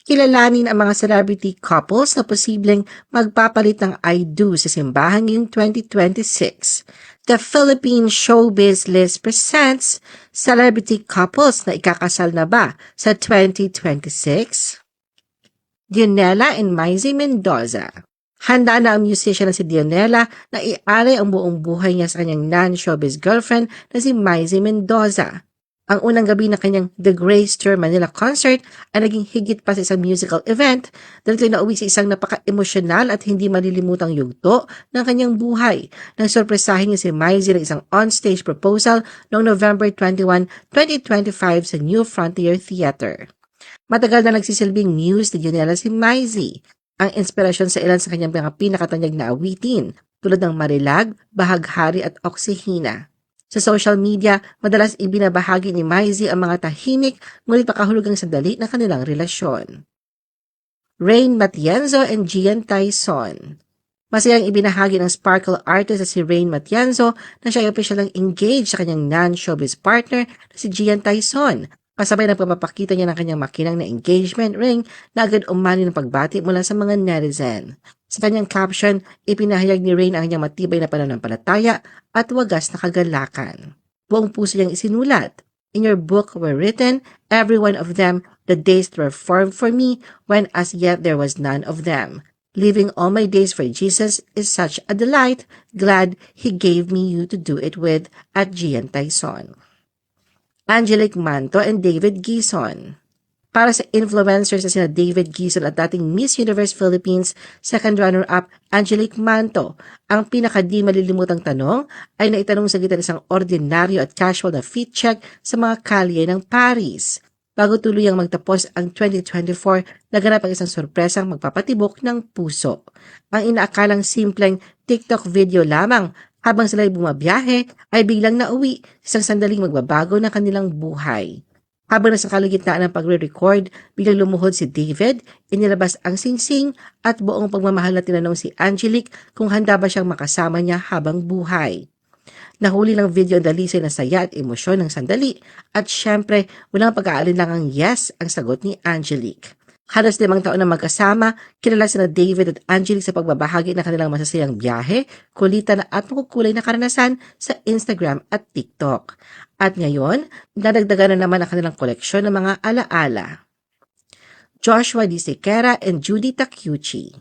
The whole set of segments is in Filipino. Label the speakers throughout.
Speaker 1: Kilalanin ang mga celebrity couples na posibleng magpapalit ng I do sa simbahan ngayong 2026. The Philippine Showbiz List presents celebrity couples na ikakasal na ba sa 2026? Dionela and Maisy Mendoza. Handa na ang musician na si Dionela na ialay ang buong buhay niya sa kanyang non-showbiz girlfriend na si Maisy Mendoza. Ang unang gabi ng kanyang The Grace Tour Manila concert ay naging higit pa sa isang musical event dahil ito'y nauwi sa isang napaka-emosyonal at hindi malilimutang yugto ng kanyang buhay nang sorpresahin niya si Maisy ng isang on-stage proposal noong November 21, 2025 sa New Frontier Theater. Matagal na nagsisilbing muse ni Dionela si Maisy, ang inspirasyon sa ilan sa kanyang mga pinakatanyag na awitin tulad ng Marilag, Bahaghari at Oksihina. Sa social media, madalas ibinabahagi ni Maisy ang mga tahimik ngunit pakahulugang sandali ng kanilang relasyon. Rain Matienzo and Gian Taizon. Masayang ibinahagi ng sparkle artist na si Rain Matienzo na siya ay opisyal ng engaged sa kanyang non-showbiz partner na si Gian Taizon. Kasabay ng pagpapakita niya ng kanyang makinang na engagement ring na agad umani ng pagbati mula sa mga netizen. Sa kanyang caption, ipinahayag ni Rain ang kanyang matibay na pananampalataya at wagas na kagalakan. Buong puso niyang isinulat, "In your book were written, every one of them, the days that were formed for me, when as yet there was none of them. Living all my days for Jesus is such a delight, glad He gave me you to do it with," at Gian Taizon. Angelique Manto and David Gison. Para sa influencers na sina David Gison at dating Miss Universe Philippines second runner-up Angelique Manto, ang pinaka-di malilimutang tanong ay naitanong sa gitan isang ordinaryo at casual na fit check sa mga kalye ng Paris. Bago tuluyang magtapos ang 2024, naganap ang isang sorpresang magpapatibok ng puso. Ang inaakalang simpleng TikTok video lamang habang sila'y bumabiyahe, ay biglang nauwi sa isang sandaling magbabago ng kanilang buhay. Habang nasa kalagitnaan ng pagre-record, biglang lumuhod si David, inilabas ang singsing at buong pagmamahal na tinanong si Angelique kung handa ba siyang makasama niya habang buhay. Nahuli ng video ang dalisay na saya at emosyon ng sandali at syempre walang pag-aalinlangang yes ang sagot ni Angelique. Halos 5 taon na magkasama, kilala sina David at Angelique sa pagbabahagi ng kanilang masasayang biyahe, kulitan at makukulay na karanasan sa Instagram at TikTok. At ngayon, nadagdagan na naman ang kanilang koleksyon ng mga alaala. Joshua Di Sequeira and Judy Takiuchi.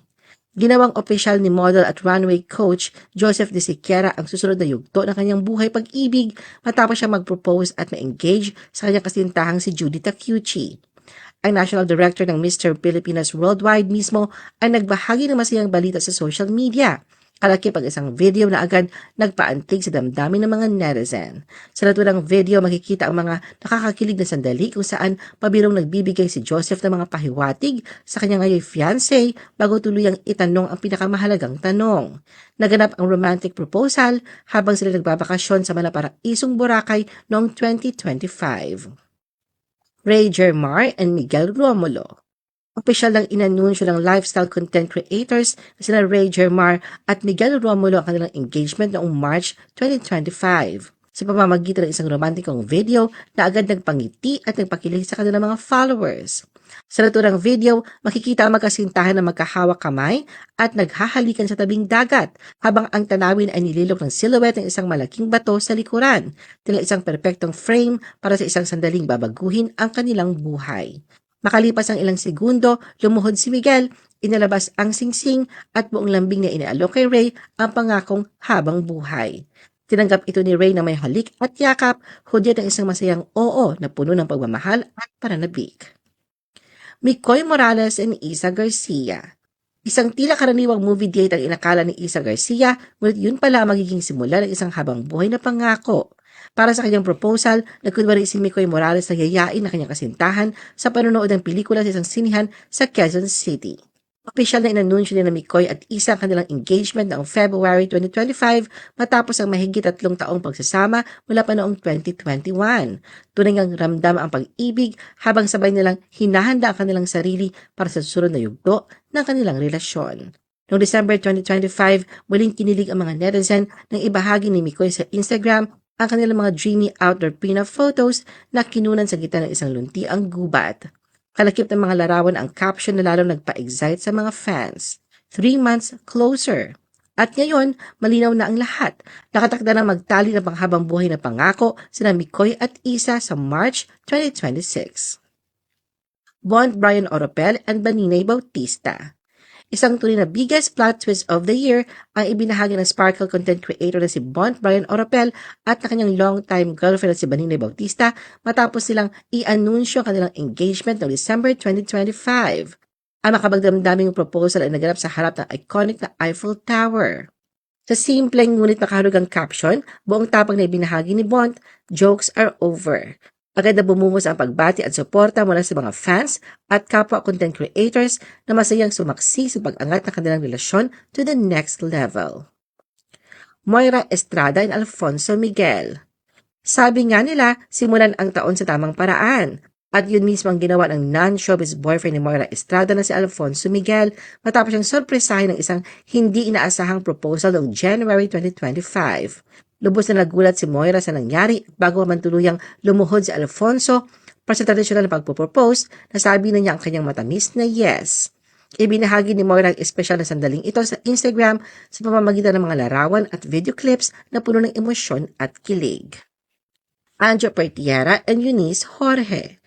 Speaker 1: Ginawang opisyal ni model at runway coach Joseph Di Sequeira ang susunod na yugto ng kanyang buhay pag-ibig matapos siya mag-propose at ma-engage sa kanyang kasintahang si Judy Takiuchi. Ang National Director ng Mr. Pilipinas Worldwide mismo ay nagbahagi ng masayang balita sa social media. Kalakip ang isang video na agad nagpaantig sa damdamin ng mga netizen. Sa naturang video, makikita ang mga nakakakilig na sandali kung saan pabirong nagbibigay si Joseph ng mga pahiwatig sa kanyang ngayon fiancé bago tuluyang itanong ang pinakamahalagang tanong. Naganap ang romantic proposal habang sila nagbabakasyon sa malaparaisong Boracay noong 2025. Ray Germar and Miguel Romulo. Opisyal lang inanunsyo ng lifestyle content creators na sina Ray Germar at Miguel Romulo ang kanilang engagement noong March 2025 sa pamamagitan ng isang romantikong video na agad nagpangiti at nagpakilig sa kanilang mga followers. Sa naturang video, makikita ang magkasintahan na magkahawak kamay at naghahalikan sa tabing dagat habang ang tanawin ay nililok ng silhouette ng isang malaking bato sa likuran, tila isang perpektong frame para sa isang sandaling babaguhin ang kanilang buhay. Makalipas ang ilang segundo, lumuhod si Miguel, inilabas ang singsing at buong lambing na inaalok kay Ray ang pangakong habang buhay. Tinanggap ito ni Ray na may halik at yakap, hudyat ng isang masayang oo na puno ng pagmamahal at pananabik. Mikoy Morales and Isa Garcia. Isang tila karaniwang movie date ang inakala ni Isa Garcia, ngunit yun pala ang magiging simula ng isang habang buhay na pangako. Para sa kanyang proposal, nagkunwari si Mikoy Morales na yayain na kanyang kasintahan sa panonood ng pelikula sa isang sinihan sa Quezon City. Opisyal na inanunsyo ni Mikoy at Isa ang kanilang engagement noong February 2025 matapos ang mahigit 3 taong pagsasama mula pa noong 2021. Tunay ngang ramdam ang pag-ibig habang sabay nilang hinahanda ang kanilang sarili para sa susunod na yugto ng kanilang relasyon. Noong December 2025, muling kinilig ang mga netizen nang ibahagi ni Mikoy sa Instagram ang kanilang mga dreamy outdoor prenup photos na kinunan sa gitna ng isang luntiang gubat. Kalakip ng mga larawan ang caption na lalong nagpa-excite sa mga fans. 3 months closer. At ngayon, malinaw na ang lahat. Nakatakda na magtali ng panghabang buhay na pangako sina Mikoy at Isa sa March 2026. Bond Brian Oropel and Baninay Bautista. Isang tunay na biggest plot twist of the year ang ibinahagi ng Sparkle content creator na si Bond Brian Oropel at na kanyang long-time girlfriend na si Baninay Bautista matapos silang i-anunsyo ang kanilang engagement noong December 2025. Ang makabagdamdaming proposal ay naganap sa harap ng iconic na Eiffel Tower. Sa simpleng ngunit makahulugang caption, buong tapang na ibinahagi ni Bond, "Jokes are over." Agad na bumungos ang pagbati at suporta mula sa mga fans at kapwa content creators na masayang sumaksi sa pag-angat ng kanilang relasyon to the next level. Moira Estrada and Alfonso Miguel. Sabi nga nila, simulan ang taon sa tamang paraan. At yun mismo ang ginawa ng non-showbiz boyfriend ni Moira Estrada na si Alfonso Miguel matapos siyang sorpresahin ng isang hindi inaasahang proposal noong January 2025. Lubos na nagulat si Moira sa nangyari bago man tuluyang lumuhod si Alfonso para sa tradisyonal na pagpropose, nasabi na niya ang kanyang matamis na yes. Ibinahagi ni Moira ang espesyal na sandaling ito sa Instagram sa pamamagitan ng mga larawan at video clips na puno ng emosyon at kilig. Anjo Pertiera and Eunice Jorge.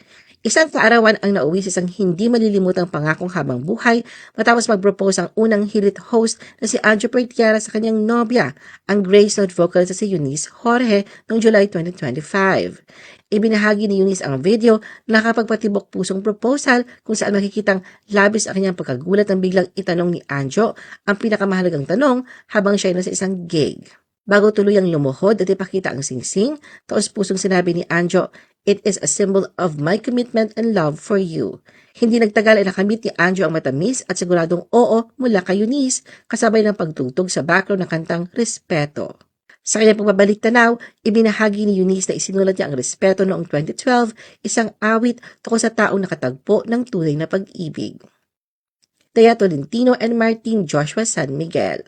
Speaker 1: Isang kaarawan ang nauwi sa isang hindi malilimutang pangakong habang buhay matapos mag-propose ang unang hilit host na si Anjo Pertiera sa kanyang nobya, ang Grace Note vocalist si Eunice Jorge noong July 2025. Ibinahagi ni Eunice ang video na nakapagpatibok pusong proposal kung saan makikitang labis ang kanyang pagkagulat nang biglang itanong ni Anjo ang pinakamahalagang tanong habang siya ay nasa isang gig. Bago tuluyang lumuhod at ipakita ang singsing, taos-pusong sinabi ni Anjo, "It is a symbol of my commitment and love for you." Hindi nagtagal ay nakamit ni Anjo ang matamis at siguradong oo mula kay Eunice, kasabay ng pagtugtog sa background ng kantang Respeto. Sa kanyang pagbabalik tanaw, ibinahagi ni Eunice na isinulat niya ang Respeto noong 2012, isang awit tungkol sa taong nakatagpo ng tunay na pag-ibig. Tea Tolentino and Martin Joshua San Miguel.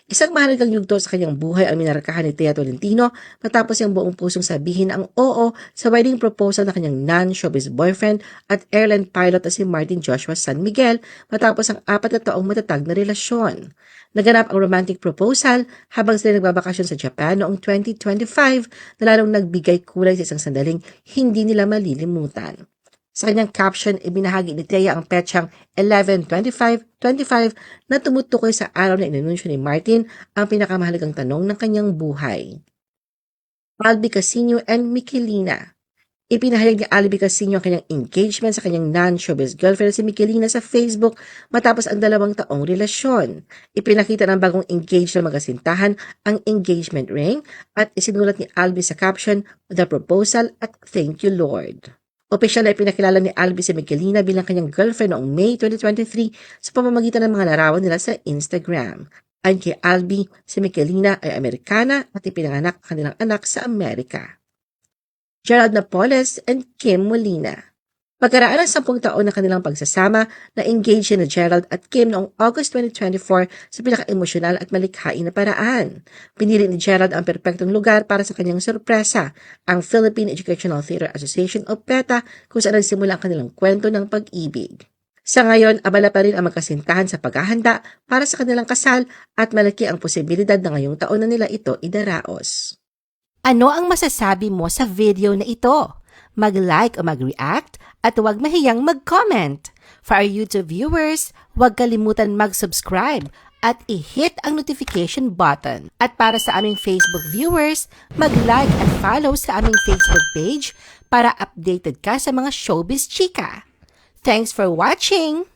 Speaker 1: Isang mahalagang yugto sa kanyang buhay ang minarkahan ni Tea Tolentino matapos niyang buong pusong sabihin ang oo sa wedding proposal ng kanyang non-showbiz boyfriend at airline pilot na si Martin Joshua San Miguel matapos ang 4 na taong matatag na relasyon. Naganap ang romantic proposal habang sila nagbabakasyon sa Japan noong 2025 na lalong nagbigay kulay sa isang sandaling hindi nila malilimutan. Sa kanyang caption, ibinahagi ni Tea ang petsang 11/25/25 na tumutukoy sa araw na inanunsyo ni Martin ang pinakamahalagang tanong ng kanyang buhay. Albi Casino and Michelina. Ipinahayag ni Albi Casino ang kanyang engagement sa kanyang non-showbiz girlfriend si Michelina sa Facebook matapos ang 2 taong relasyon. Ipinakita ng bagong engaged na magasintahan ang engagement ring at isinulat ni Albi sa caption, "The proposal at thank you Lord." Opisyal na ipinakilala ni Albi si Michelina bilang kanyang girlfriend noong May 2023 sa pamamagitan ng mga larawan nila sa Instagram. Ayon kay Albi, si Michelina ay Amerikana at ipinanganak ang kanilang anak sa Amerika. Gerald Napoles and Kim Molina. Pagkaraan ng 10 taon ng kanilang pagsasama, na-engage na Gerald at Kim noong August 2024 sa pinaka-emosyonal at malikhain na paraan. Pinili ni Gerald ang perpektong lugar para sa kanyang sorpresa, ang Philippine Educational Theater Association o PETA, kung saan nagsimula ang kanilang kwento ng pag-ibig. Sa ngayon, abala pa rin ang magkasintahan sa paghahanda para sa kanilang kasal at malaki ang posibilidad na ngayong taon na nila ito idaraos.
Speaker 2: Ano ang masasabi mo sa video na ito? Mag-like o mag-react at huwag mahiyang mag-comment. For our YouTube viewers, huwag kalimutan mag-subscribe at i-hit ang notification button. At para sa aming Facebook viewers, mag-like at follow sa aming Facebook page para updated ka sa mga showbiz chika. Thanks for watching!